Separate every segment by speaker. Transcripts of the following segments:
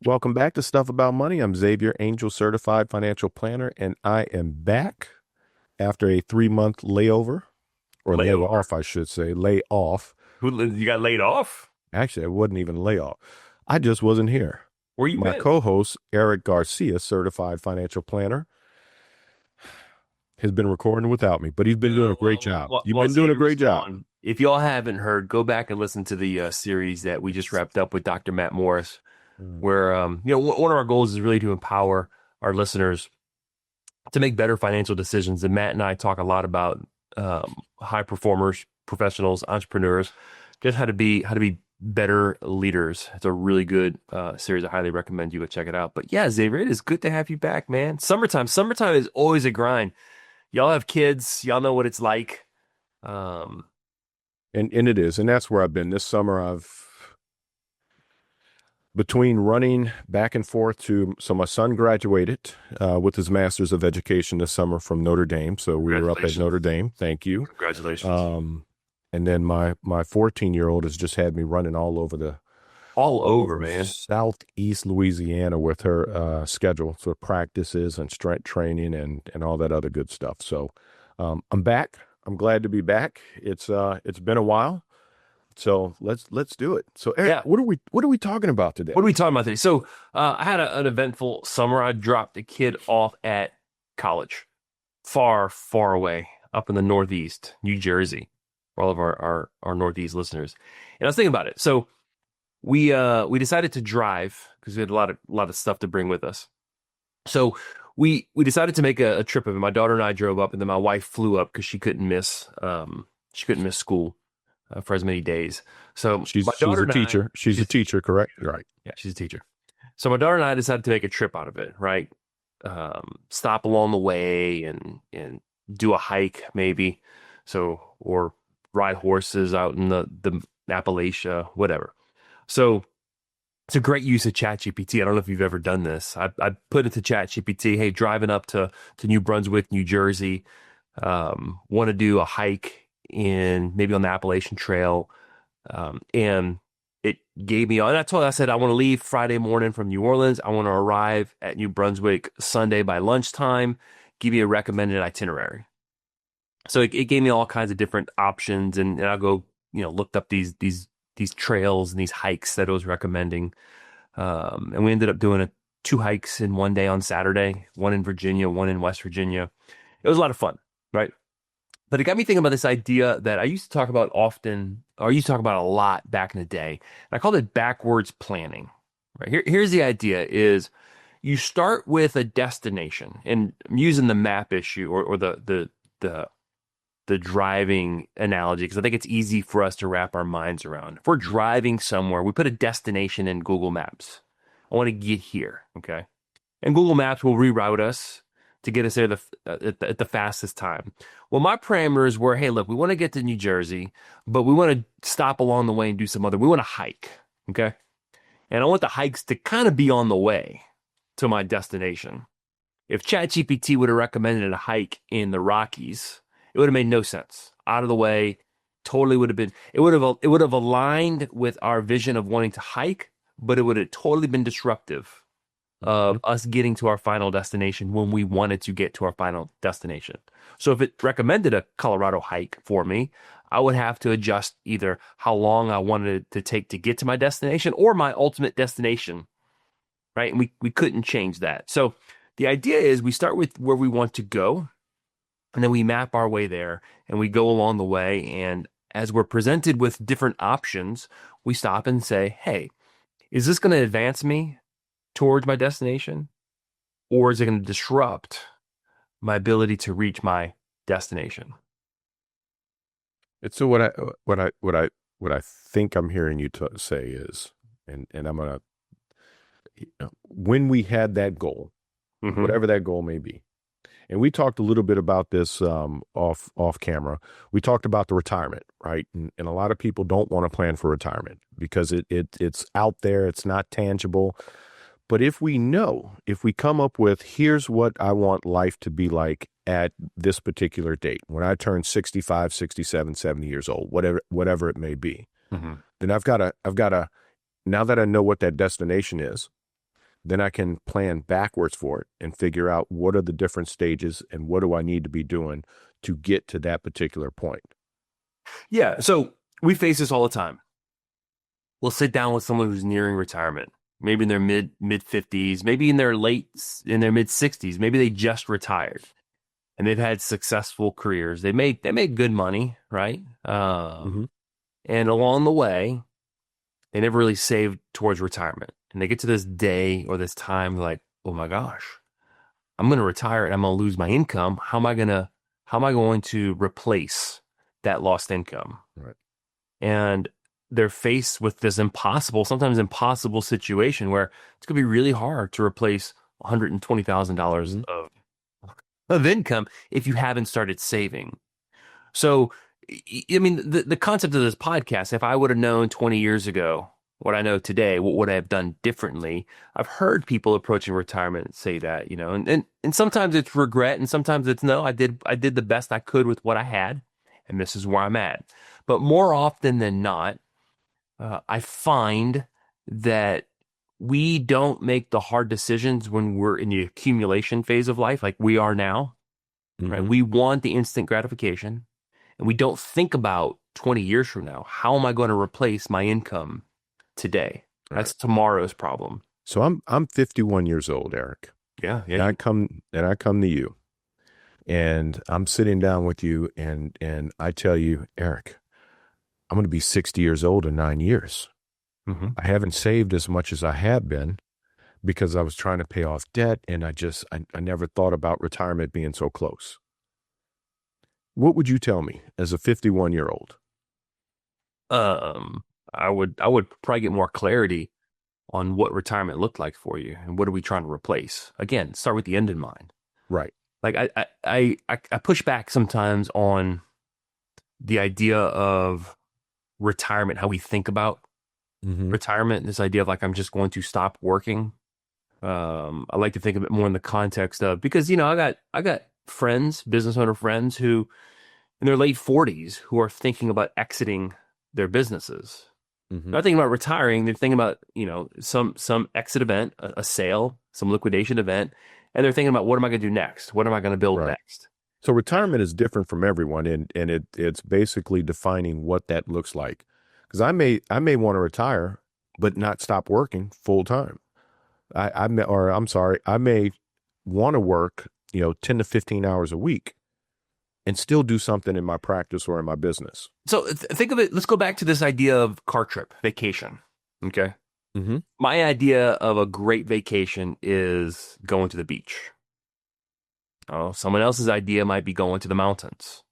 Speaker 1: Welcome back to Stuff About Money. I'm Xavier Angel, certified financial planner, and I am back after a 3-month layover, or lay
Speaker 2: Layover.
Speaker 1: off, I should say, lay off.
Speaker 2: You got laid off?
Speaker 1: Actually, it wasn't even layoff. I just wasn't here.
Speaker 2: Where you
Speaker 1: My
Speaker 2: been?
Speaker 1: co-host, Erik Garcia, certified financial planner, has been recording without me, but he's been doing a great job. You've been doing a
Speaker 2: Xavier's
Speaker 1: great job.
Speaker 2: gone. If y'all haven't heard, go back and listen to the series that we just wrapped up with Dr. Matt Morris,
Speaker 1: Mm.
Speaker 2: where one of our goals is really to empower our listeners to make better financial decisions. And Matt and I talk a lot about high performers, professionals, entrepreneurs, just how to be better leaders. It's a really good series. I highly recommend you go check it out. But yeah, Xavier, it is good to have you back, man. Summertime is always a grind. Y'all have kids, y'all know what it's like. Um,
Speaker 1: And it is, and that's where I've been this summer. Between running back and forth so my son graduated with his master's of education this summer from Notre Dame. So we were up at Notre Dame. Thank you.
Speaker 2: Congratulations.
Speaker 1: And then my 14-year-old has just had me running all over
Speaker 2: All over, man.
Speaker 1: Southeast Louisiana with her schedule, so practices and strength training and all that other good stuff. So I'm back. I'm glad to be back. It's been a while. So let's do it. So Erik,
Speaker 2: Yeah.
Speaker 1: what are we talking about today?
Speaker 2: What are we talking about today? So I had an eventful summer. I dropped a kid off at college, far, far away, up in the Northeast, New Jersey, for all of our Northeast listeners. And I was thinking about it. So we decided to drive because we had a lot of stuff to bring with us. So we decided to make a trip of it. My daughter and I drove up, and then my wife flew up because she couldn't miss school for as many days. So
Speaker 1: She's
Speaker 2: my daughter
Speaker 1: a
Speaker 2: and
Speaker 1: teacher. She's a teacher, correct? Right.
Speaker 2: yeah, she's a teacher. So my daughter and I decided to make a trip out of it, right? Stop along the way and do a hike maybe. So, or ride horses out in the Appalachia, whatever. So it's a great use of ChatGPT. I don't know if you've ever done this. I put into ChatGPT, hey, driving up to New Brunswick, New Jersey, want to do a hike maybe on the Appalachian Trail. And it gave me, and I said, I want to leave Friday morning from New Orleans. I want to arrive at New Brunswick Sunday by lunchtime. Give me a recommended itinerary. So it gave me all kinds of different options, and I'll go, looked up these trails and these hikes that it was recommending. And we ended up doing 2 hikes in one day on Saturday, one in Virginia, one in West Virginia. It was a lot of fun, right? But it got me thinking about this idea that I used to talk about often, or I used to talk about a lot back in the day. And I called it backwards planning. Right? Here's the idea is you start with a destination, and I'm using the map issue or the driving analogy because I think it's easy for us to wrap our minds around. If we're driving somewhere, we put a destination in Google Maps. I want to get here, okay? And Google Maps will reroute us to get us there at the fastest time. Well, my parameters were, hey, look, we want to get to New Jersey, but we want to stop along the way and do we want to hike, okay? And I want the hikes to kind of be on the way to my destination. If ChatGPT would have recommended a hike in the Rockies, it would have made no sense. Out of the way, totally would have been, it would have aligned with our vision of wanting to hike, but it would have totally been disruptive of us getting to our final destination when we wanted to get to our final destination. So if it recommended a Colorado hike for me, I would have to adjust either how long I wanted it to take to get to my destination or my ultimate destination, right? And we couldn't change that. So the idea is we start with where we want to go, and then we map our way there, and we go along the way. And as we're presented with different options, we stop and say, hey, is this going to advance me towards my destination, or is it going to disrupt my ability to reach my destination?
Speaker 1: And so what I think I'm hearing you say is, and I'm gonna, when we had that goal, whatever that goal may be, and we talked a little bit about this off camera. We talked about the retirement, right? And a lot of people don't want to plan for retirement because it's out there, it's not tangible. But if we come up with, here's what I want life to be like at this particular date, when I turn 65, 67, 70 years old, whatever it may be, then I've got to, now that I know what that destination is, then I can plan backwards for it and figure out what are the different stages and what do I need to be doing to get to that particular point.
Speaker 2: Yeah. So we face this all the time. We'll sit down with someone who's nearing retirement, maybe in their mid 50s, maybe in their mid 60s, maybe they just retired and they've had successful careers. They made good money, right? And along the way, they never really saved towards retirement. And they get to this day or this time like, oh my gosh, I'm going to retire and I'm going to lose my income. How am I going to replace that lost income?
Speaker 1: Right.
Speaker 2: And they're faced with this sometimes impossible situation where it's going to be really hard to replace $120,000 of income if you haven't started saving. So, I mean, the concept of this podcast, if I would have known 20 years ago what I know today, what would I have done differently? I've heard people approaching retirement say that, and sometimes it's regret and sometimes it's no, I did the best I could with what I had and this is where I'm at. But more often than not, I find that we don't make the hard decisions when we're in the accumulation phase of life, like we are now, right? We want the instant gratification, and we don't think about 20 years from now, how am I going to replace my income today? That's tomorrow's problem.
Speaker 1: So I'm 51 years old, Erik.
Speaker 2: Yeah.
Speaker 1: And I come to you, and I'm sitting down with you, and I tell you, Erik, I'm going to be 60 years old in 9 years. I haven't saved as much as I have been because I was trying to pay off debt, and I never thought about retirement being so close. What would you tell me as a 51-year-old?
Speaker 2: I would probably get more clarity on what retirement looked like for you and what are we trying to replace. Again, start with the end in mind.
Speaker 1: Right.
Speaker 2: Like I push back sometimes on the idea of retirement, how we think about retirement, this idea of like, I'm just going to stop working. I like to think of it more in the context of, because, I got friends, business owner friends who in their late 40s who are thinking about exiting their businesses. They're not thinking about retiring. They're thinking about, some exit event, a sale, some liquidation event. And they're thinking about, what am I going to do next? What am I going to build next?
Speaker 1: So retirement is different from everyone, and it's basically defining what that looks like. Because I may want to retire, but not stop working full time. I may want to work 10 to 15 hours a week, and still do something in my practice or in my business.
Speaker 2: So think of it. Let's go back to this idea of car trip, vacation. Okay. My idea of a great vacation is going to the beach. Oh, someone else's idea might be going to the mountains.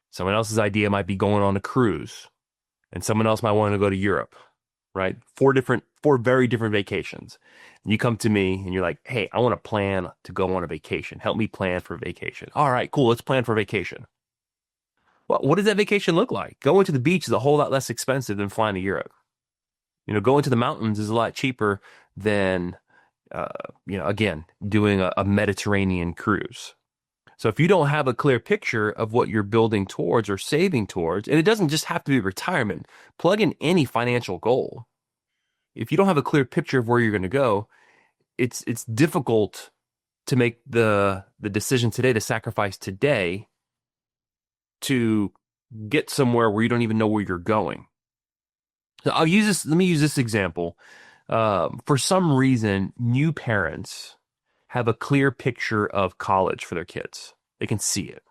Speaker 2: Someone else's idea might be going on a cruise. And someone else might want to go to Europe, right? Four very different vacations. And you come to me and you're like, hey, I want to plan to go on a vacation. Help me plan for a vacation. All right, cool. Let's plan for a vacation. Well, what does that vacation look like? Going to the beach is a whole lot less expensive than flying to Europe. Going to the mountains is a lot cheaper than, again, doing a Mediterranean cruise. So if you don't have a clear picture of what you're building towards or saving towards, and it doesn't just have to be retirement, plug in any financial goal. If you don't have a clear picture of where you're going to go, it's difficult to make the decision today to sacrifice today to get somewhere where you don't even know where you're going. So let me use this example. For some reason, new parents have a clear picture of college for their kids. They can see it.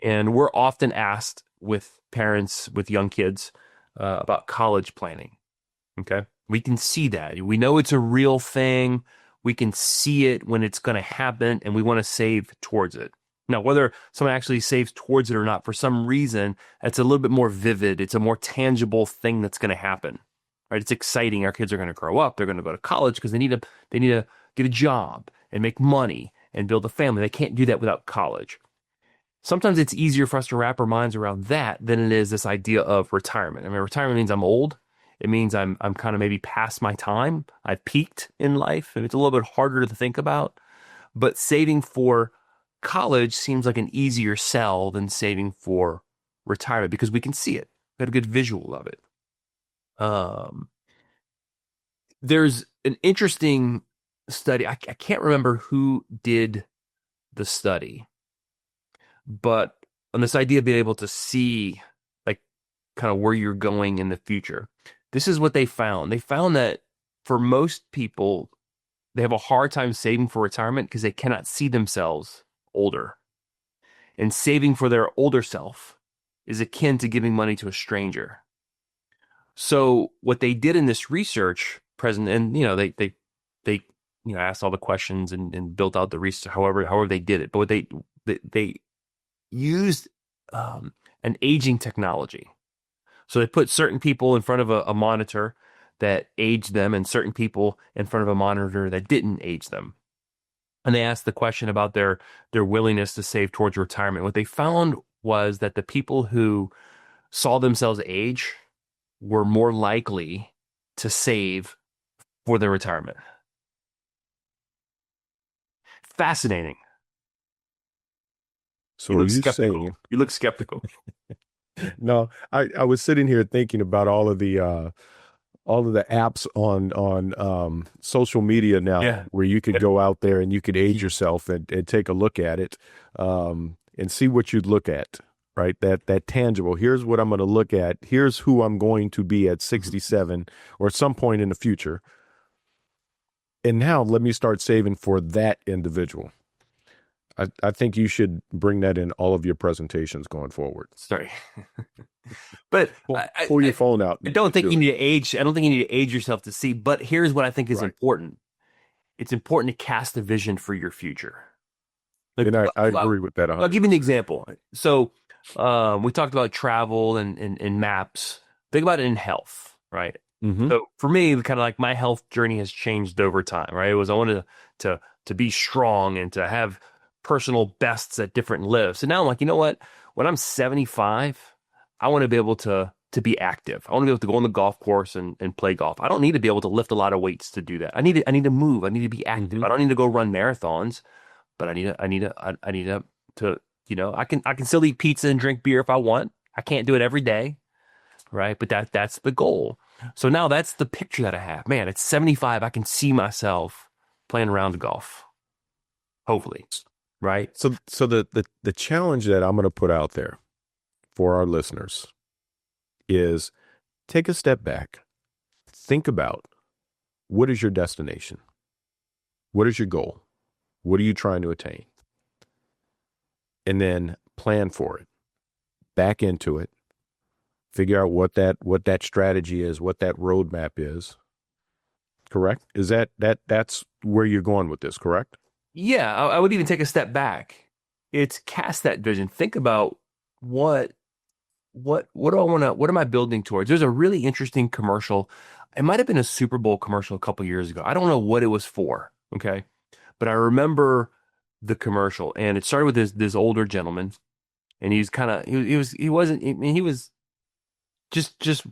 Speaker 2: And we're often asked with parents with young kids about college planning. Okay. We can see that. We know it's a real thing. We can see it when it's going to happen, and we want to save towards it. Now, whether someone actually saves towards it or not, for some reason, it's a little bit more vivid. It's a more tangible thing that's going to happen, right? It's exciting. Our kids are going to grow up. They're going to go to college because they need to get a job and make money and build a family. They can't do that without college. Sometimes it's easier for us to wrap our minds around that than it is this idea of retirement. I mean, retirement means I'm old. It means I'm kind of maybe past my time. I've peaked in life, and it's a little bit harder to think about. But saving for college seems like an easier sell than saving for retirement because we can see it. We have a good visual of it. There's an interesting study. I can't remember who did the study, but on this idea of being able to see like kind of where you're going in the future, this is what they found. They found that for most people, they have a hard time saving for retirement because they cannot see themselves older. And saving for their older self is akin to giving money to a stranger. So what they did in this research, present, and they asked all the questions and built out the research, however they did it. But what they used an aging technology. So they put certain people in front of a monitor that aged them, and certain people in front of a monitor that didn't age them. And they asked the question about their willingness to save towards retirement. What they found was that the people who saw themselves age were more likely to save for their retirement. Fascinating.
Speaker 1: So are you saying
Speaker 2: you look skeptical?
Speaker 1: No, I was sitting here thinking about all of the apps on social media now, where you could go out there and you could age yourself and take a look at it, and see what you'd look at, right? That tangible. Here's what I'm going to look at. Here's who I'm going to be at 67 or at some point in the future. And now let me start saving for that individual. I think you should bring that in all of your presentations going forward.
Speaker 2: Sorry. But
Speaker 1: pull your phone out.
Speaker 2: I don't think you need to age. I don't think you need to age yourself to see. But here's what I think is important. It's important to cast a vision for your future. Like,
Speaker 1: and I agree with that.
Speaker 2: I'll give you an example. So we talked about travel and maps. Think about it in health, right?
Speaker 1: Mm-hmm.
Speaker 2: So for me, kind of like my health journey has changed over time, right? It was I wanted to be strong and to have personal bests at different lifts. And now I'm like, you know what? When I'm 75, I want to be able to be active. I want to be able to go on the golf course and play golf. I don't need to be able to lift a lot of weights to do that. I need to move. I need to be active.
Speaker 1: Mm-hmm.
Speaker 2: I don't need to go run marathons, but I need to I can still eat pizza and drink beer if I want. I can't do it every day, right? But that's the goal. So now that's the picture that I have. Man, at 75, I can see myself playing around golf. Hopefully. Right.
Speaker 1: So the challenge that I'm going to put out there for our listeners is take a step back. Think about, what is your destination? What is your goal? What are you trying to attain? And then plan for it. Back into it. Figure out what that strategy is, what that roadmap is. Correct? Is that's where you're going with this, correct?
Speaker 2: Yeah, I would even take a step back. It's cast that vision. Think about what do I want to, what am I building towards? There's a really interesting commercial. It might have been a Super Bowl commercial a couple years ago. I don't know what it was for, okay? But I remember the commercial, and it started with this older gentleman, and he's kind of he was just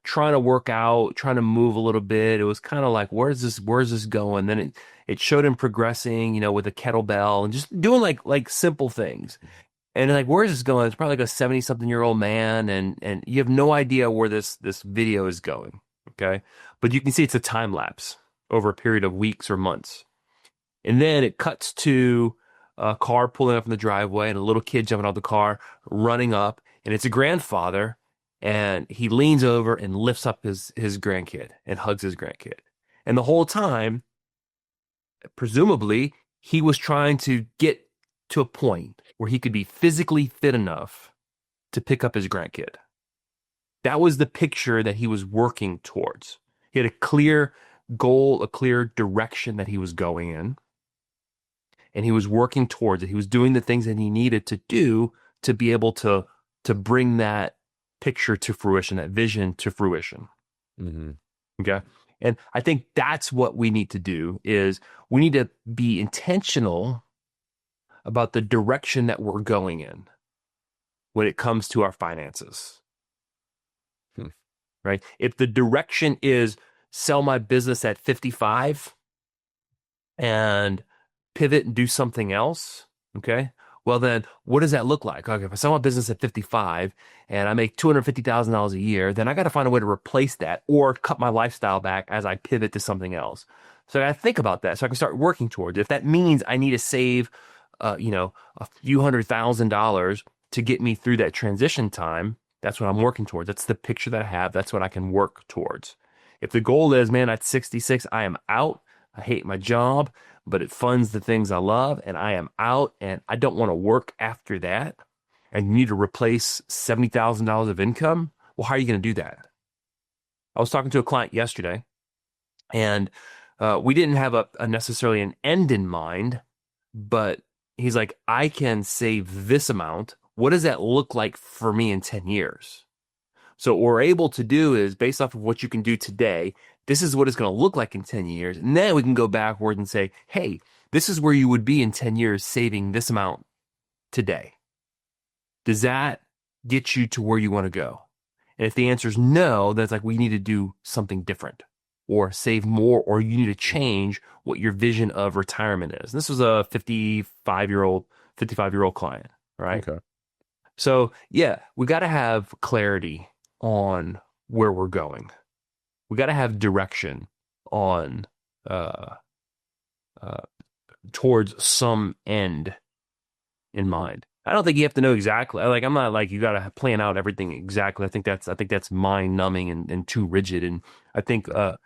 Speaker 2: trying to work out, trying to move a little bit. It was kind of like, where's this going? Then it showed him progressing, with a kettlebell and just doing like simple things. And like, where's this going? It's probably like a 70-something-year-old man, and you have no idea where this video is going. Okay. But you can see it's a time lapse over a period of weeks or months. And then it cuts to a car pulling up in the driveway and a little kid jumping out of the car, running up, and it's a grandfather. And he leans over and lifts up his grandkid and hugs his grandkid. And the whole time, presumably, he was trying to get to a point where he could be physically fit enough to pick up his grandkid. That was the picture that he was working towards. He had a clear goal, a clear direction that he was going in. And he was working towards it. He was doing the things that he needed to do to be able to bring that picture to fruition, that vision to fruition.
Speaker 1: Mm-hmm.
Speaker 2: Okay. And I think that's what we need to do is we need to be intentional about the direction that we're going in when it comes to our finances. Right? If the direction is sell my business at 55 and pivot and do something else, okay? Well, then what does that look like? Okay, if I sell my business at 55 and I make $250,000 a year, then I got to find a way to replace that or cut my lifestyle back as I pivot to something else. So I got to think about that so I can start working towards it. If that means I need to save, a few $100,000 to get me through that transition time, that's what I'm working towards. That's the picture that I have. That's what I can work towards. If the goal is, man, at 66, I am out. I hate my job, but it funds the things I love, and I am out, and I don't want to work after that, and you need to replace $70,000 of income, well, how are you going to do that? I was talking to a client yesterday, and we didn't have a necessarily an end in mind, but he's like, I can save this amount. What does that look like for me in 10 years? So what we're able to do is based off of what you can do today, this is what it's going to look like in 10 years. And then we can go backward and say, hey, this is where you would be in 10 years saving this amount today. Does that get you to where you want to go? And if the answer is no, then it's like we need to do something different or save more, or you need to change what your vision of retirement is. And this was a 55-year-old client, right?
Speaker 1: Okay.
Speaker 2: So yeah, we got to have clarity on where we're going. We got to have direction on towards some end in mind. I don't think you have to know exactly. Like I'm not like you got to plan out everything exactly. I think that's mind numbing and too rigid. And I think good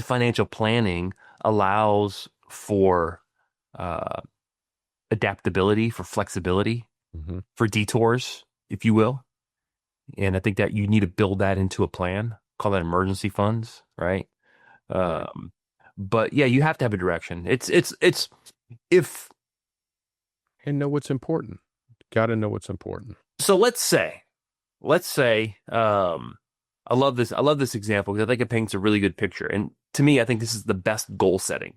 Speaker 2: financial planning allows for adaptability, for flexibility, for detours, if you will. And I think that you need to build that into a plan. Call that emergency funds, right? But yeah, you have to have a direction. It's if
Speaker 1: And know what's important. Got to know what's important.
Speaker 2: so. Let's say, I love this example because I think it paints a really good picture. And to me, I think this is the best goal setting.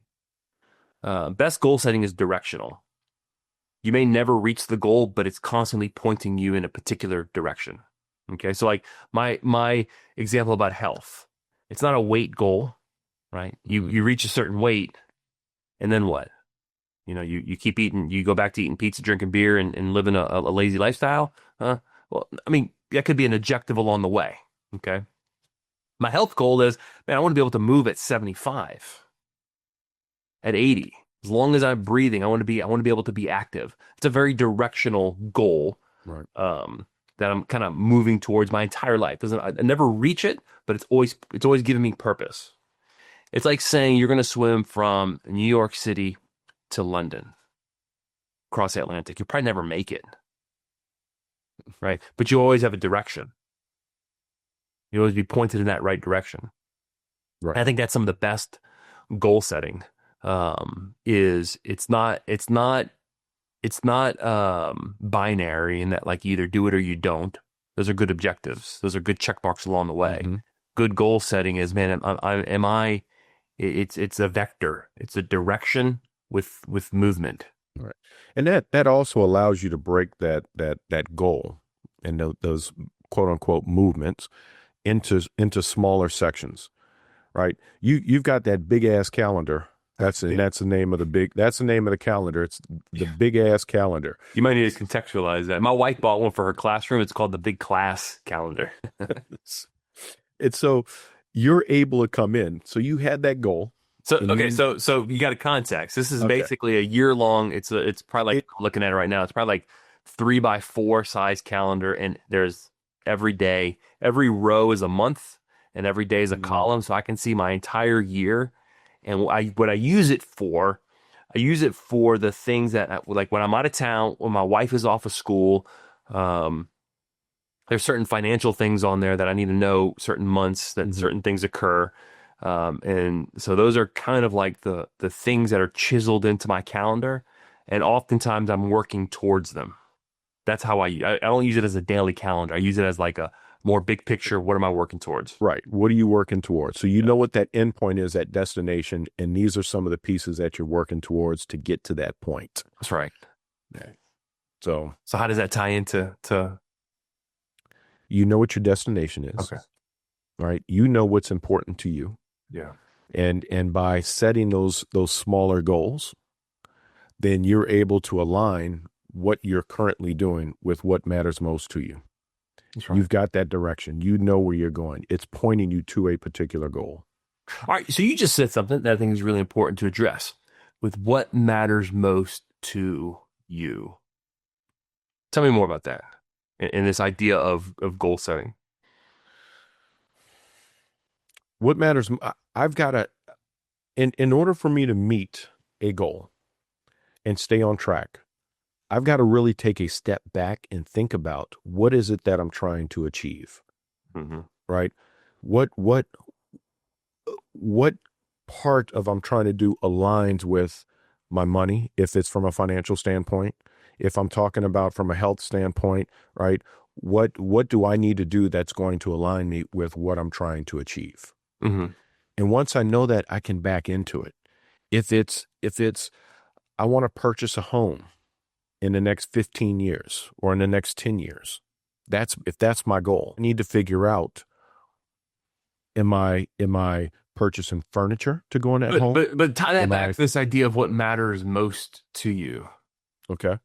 Speaker 2: Best goal setting is directional. You may never reach the goal, but it's constantly pointing you in a particular direction. Okay, so like my example about health, it's not a weight goal, right? You reach a certain weight, and then what? You keep eating, you go back to eating pizza, drinking beer, and living a lazy lifestyle. Well, I mean, that could be an objective along the way. Okay, my health goal is, man, I want to be able to move at 75, at 80. As long as I'm breathing, I want to be able to be active. It's a very directional goal.
Speaker 1: Right.
Speaker 2: That I'm kind of moving towards my entire life. I never reach it, but it's always giving me purpose. It's like saying you're going to swim from New York City to London, across the Atlantic. You'll probably never make it, right? But you always have a direction. You always be pointed in that right direction.
Speaker 1: Right.
Speaker 2: And I think that's some of the best goal setting. Is it's not binary in that like you either do it or you don't. Those are good objectives. Those are good check marks along the way. Good goal setting is, man, it's a vector. It's a direction with movement.
Speaker 1: Right. And that also allows you to break that goal and those quote unquote movements into smaller sections. Right. You've got that big ass calendar. That's the name of the calendar. It's the big ass calendar.
Speaker 2: You might need to contextualize that. My wife bought one for her classroom. It's called the Big Class Calendar.
Speaker 1: It's so you're able to come in. So you had that goal.
Speaker 2: So you got a context. This is basically a year long. It's probably like looking at it right now. It's probably like 3x4 size calendar, and there's every day. Every row is a month, and every day is a column. So I can see my entire year. And what I use it for the things that like when I'm out of town, when my wife is off of school, there's certain financial things on there that I need to know certain months that certain things occur. And so those are kind of like the things that are chiseled into my calendar. And oftentimes I'm working towards them. That's how I don't use it as a daily calendar. I use it as like a more big picture. What am I working towards?
Speaker 1: Right. What are you working towards? So you know what that end point is, that destination, and these are some of the pieces that you're working towards to get to that point.
Speaker 2: That's right.
Speaker 1: Yeah. So
Speaker 2: how does that tie into
Speaker 1: you know what your destination is.
Speaker 2: Okay.
Speaker 1: Right. You know what's important to you.
Speaker 2: Yeah.
Speaker 1: And by setting those smaller goals, then you're able to align what you're currently doing with what matters most to you.
Speaker 2: That's right.
Speaker 1: You've got that direction. You know where you're going. It's pointing you to a particular goal.
Speaker 2: All right. So you just said something that I think is really important to address with what matters most to you. Tell me more about that and this idea of goal setting.
Speaker 1: What matters? I've got to, in order for me to meet a goal and stay on track, I've got to really take a step back and think about what is it that I'm trying to achieve, right? What part of I'm trying to do aligns with my money, if it's from a financial standpoint, if I'm talking about from a health standpoint, right? What do I need to do that's going to align me with what I'm trying to achieve? And once I know that, I can back into it. If it's I want to purchase a home in the next 15 years or in the next 10 years, if that's my goal, I need to figure out, am I purchasing furniture to go in that home?
Speaker 2: But tie that back to this idea of what matters most to you.
Speaker 1: Okay.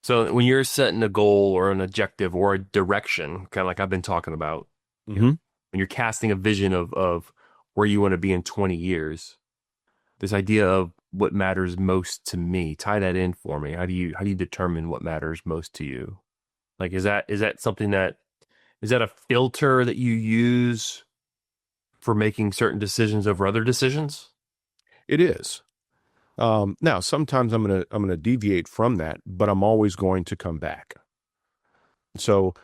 Speaker 2: So when you're setting a goal or an objective or a direction, kind of like I've been talking about, when you're casting a vision of where you want to be in 20 years, this idea of what matters most to me, tie that in for me. How do you determine what matters most to you? Like, is that something is that a filter that you use for making certain decisions over other decisions?
Speaker 1: It is. Now, sometimes I'm gonna deviate from that, but I'm always going to come back. So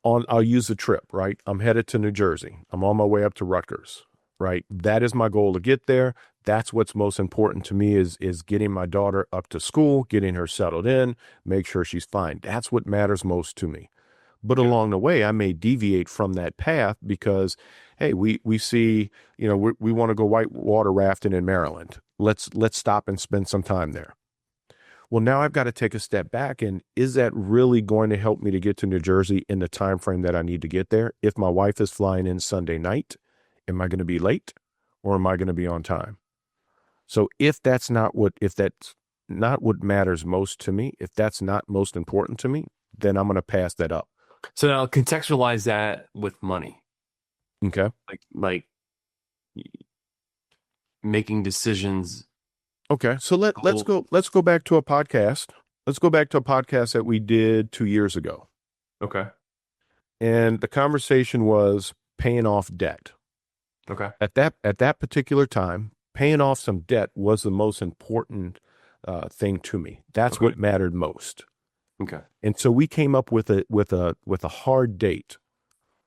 Speaker 1: I'll use a trip, right? I'm headed to New Jersey. I'm on my way up to Rutgers, right? That is my goal to get there. That's what's most important to me is getting my daughter up to school, getting her settled in, make sure she's fine. That's what matters most to me. But along the way, I may deviate from that path because, hey, we see, we want to go whitewater rafting in Maryland. Let's stop and spend some time there. Well, now I've got to take a step back, and is that really going to help me to get to New Jersey in the time frame that I need to get there? If my wife is flying in Sunday night, am I going to be late or am I going to be on time? So if that's not what matters most to me, if that's not most important to me, then I'm going to pass that up.
Speaker 2: So now contextualize that with money.
Speaker 1: Okay.
Speaker 2: Like making decisions.
Speaker 1: Okay. So let's go back to a podcast. Let's go back to a podcast that we did 2 years ago.
Speaker 2: Okay.
Speaker 1: And the conversation was paying off debt.
Speaker 2: Okay.
Speaker 1: At that particular time, paying off some debt was the most important thing to me. That's what mattered most.
Speaker 2: Okay.
Speaker 1: And so we came up with a hard date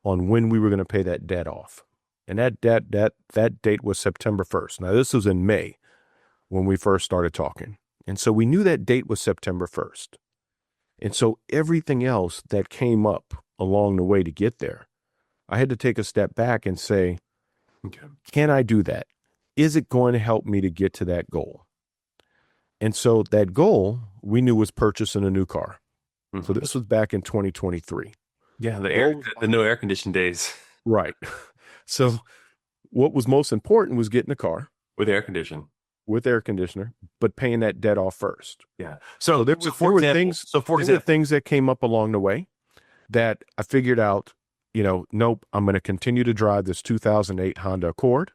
Speaker 1: on when we were going to pay that debt off. And that date was September 1st. Now this was in May when we first started talking. And so we knew that date was September 1st. And so everything else that came up along the way to get there, I had to take a step back and say, can I do that? Is it going to help me to get to that goal? And so that goal we knew was purchasing a new car. So this was back in 2023.
Speaker 2: Yeah, the no air conditioned days.
Speaker 1: Right. So what was most important was getting a car
Speaker 2: with air conditioner, but paying that debt off first.
Speaker 1: Yeah. So there were things that came up along the way that I figured out, nope, I'm going to continue to drive this 2008 Honda Accord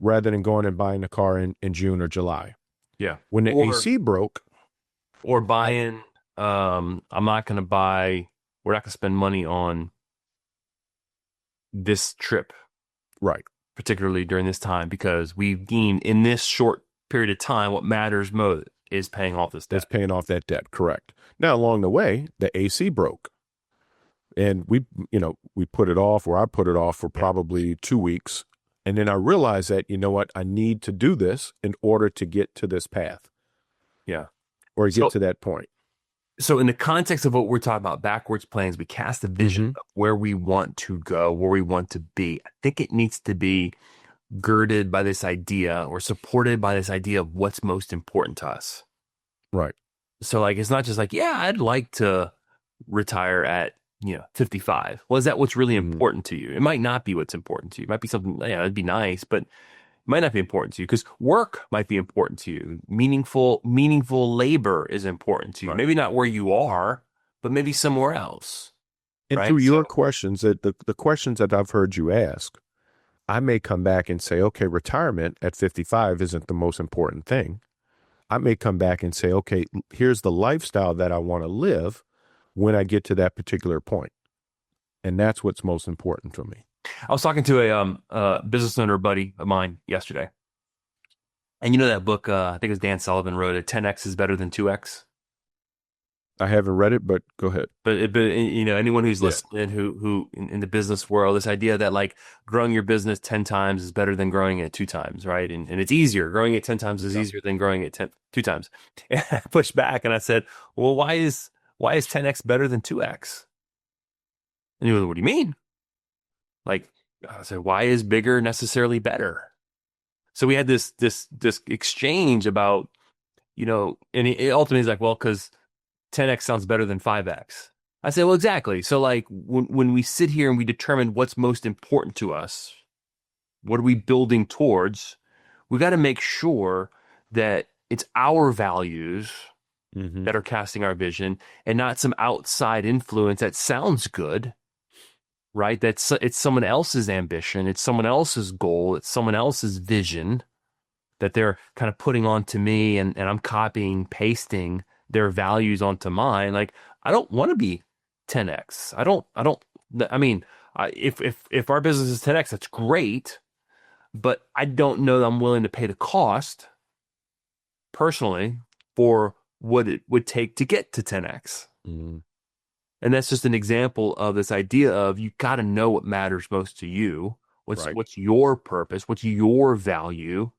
Speaker 1: rather than going and buying a car in June or July.
Speaker 2: Yeah.
Speaker 1: When the AC broke.
Speaker 2: Or buying, we're not going to spend money on this trip.
Speaker 1: Right.
Speaker 2: Particularly during this time, because we've deemed in this short period of time, what matters most is paying off this debt.
Speaker 1: That's paying off that debt. Correct. Now, along the way, the AC broke. And we put it off, or I put it off for probably 2 weeks. And then I realized that, I need to do this in order to get to this path.
Speaker 2: Yeah.
Speaker 1: Or get to that point.
Speaker 2: So in the context of what we're talking about, backwards plans, we cast a vision of where we want to go, where we want to be. I think it needs to be girded by this idea or supported by this idea of what's most important to us.
Speaker 1: Right.
Speaker 2: So it's not just I'd like to retire at 55. Well, is that what's really important to you? It might not be what's important to you. It might be something, it'd be nice, but might not be important to you because work might be important to you. Meaningful labor is important to you.
Speaker 1: Right.
Speaker 2: Maybe not where you are, but maybe somewhere else.
Speaker 1: And
Speaker 2: Right.
Speaker 1: through your questions, that the questions that I've heard you ask, I may come back and say, okay, retirement at 55 isn't the most important thing. I may come back and say, okay, here's the lifestyle that I want to live when I get to that particular point. And that's what's most important to me.
Speaker 2: I was talking to a business owner buddy of mine yesterday. And you know that book, I think it was Dan Sullivan wrote it, 10X is better than 2X.
Speaker 1: I haven't read it, but go ahead.
Speaker 2: But you know, anyone who's listening who in the business world, this idea that like growing your business 10 times is better than growing it 2 times, right? And it's easier. Growing it 10 times is easier than growing it 2 times. And I pushed back and I said, well, why is 10X better than 2X? And he was, what do you mean? Like, I said, why is bigger necessarily better? So we had this exchange about, you know, and he ultimately he's like, well, because 10X sounds better than 5X. I said, well, exactly. So like when we sit here and we determine what's most important to us, what are we building towards? We got to make sure that it's our values that are casting our vision and not some outside influence that sounds good, right? It's someone else's ambition. It's someone else's goal. It's someone else's vision that they're kind of putting onto me and I'm copying, pasting their values onto mine. Like, I don't want to be 10X. If our business is 10X, that's great, but I don't know that I'm willing to pay the cost personally for what it would take to get to 10X.
Speaker 1: Mm-hmm.
Speaker 2: And that's just an example of this idea of you got to know what matters most to you. What's your purpose? What's your value?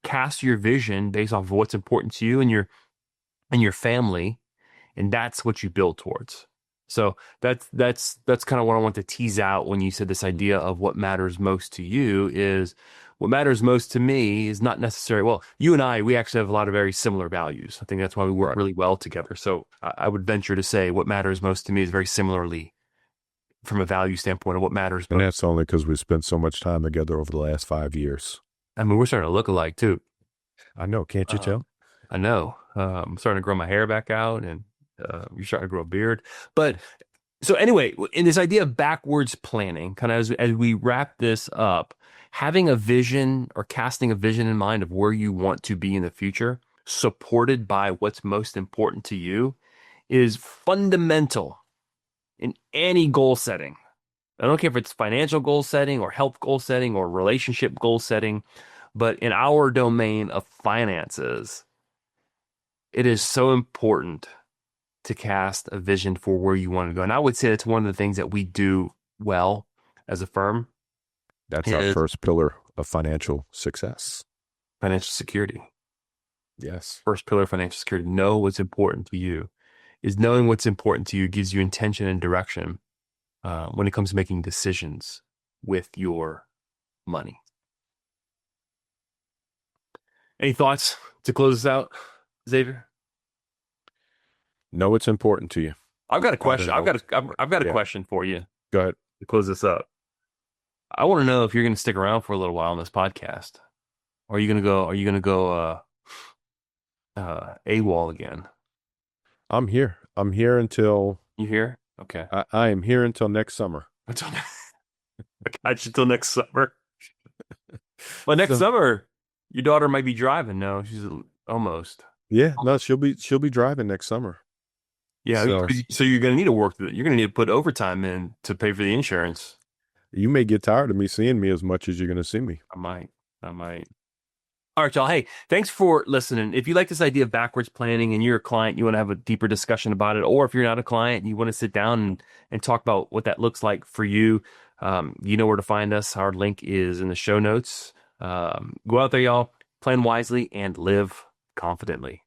Speaker 2: Cast your vision based off of what's important to you and your family, and that's what you build towards. So that's kind of what I want to tease out when you said this idea of what matters most to you. Is what matters most to me is not necessarily, well, you and I, we actually have a lot of very similar values. I think that's why we work really well together. So I would venture to say what matters most to me is very similarly from a value standpoint of what matters most.
Speaker 1: And that's only because we spent so much time together over the last 5 years.
Speaker 2: I mean, we're starting to look alike too.
Speaker 1: I know. Can't you tell?
Speaker 2: I know. I'm starting to grow my hair back out and you're starting to grow a beard. But so anyway, in this idea of backwards planning, kind of as we wrap this up, having a vision or casting a vision in mind of where you want to be in the future, supported by what's most important to you, is fundamental in any goal setting. I don't care if it's financial goal setting or health goal setting or relationship goal setting, but in our domain of finances, it is so important to cast a vision for where you want to go. And I would say that's one of the things that we do well as a firm.
Speaker 1: That's our first pillar of financial success.
Speaker 2: Financial security.
Speaker 1: Yes.
Speaker 2: First pillar of financial security. Know what's important to you. Is knowing what's important to you gives you intention and direction when it comes to making decisions with your money. Any thoughts to close this out, Xavier?
Speaker 1: Know it's important to you.
Speaker 2: I've got a question. I've got a question for you.
Speaker 1: Go ahead.
Speaker 2: To close this up. I want to know if you're going to stick around for a little while on this podcast. Or are you going to go AWOL again?
Speaker 1: I'm here. I'm here until...
Speaker 2: You here? Okay.
Speaker 1: I am here until next summer.
Speaker 2: I got you till next summer. Well, next summer, your daughter might be driving. No, she's almost.
Speaker 1: Yeah, no, she'll be driving next summer.
Speaker 2: Yeah, so you're going to need to work. You're going to need to put overtime in to pay for the insurance.
Speaker 1: You may get tired of me seeing me as much as you're going to see me.
Speaker 2: I might. All right, y'all. Hey, thanks for listening. If you like this idea of backwards planning and you're a client, you want to have a deeper discussion about it, or if you're not a client and you want to sit down and talk about what that looks like for you, you know where to find us. Our link is in the show notes. Go out there, y'all. Plan wisely and live confidently.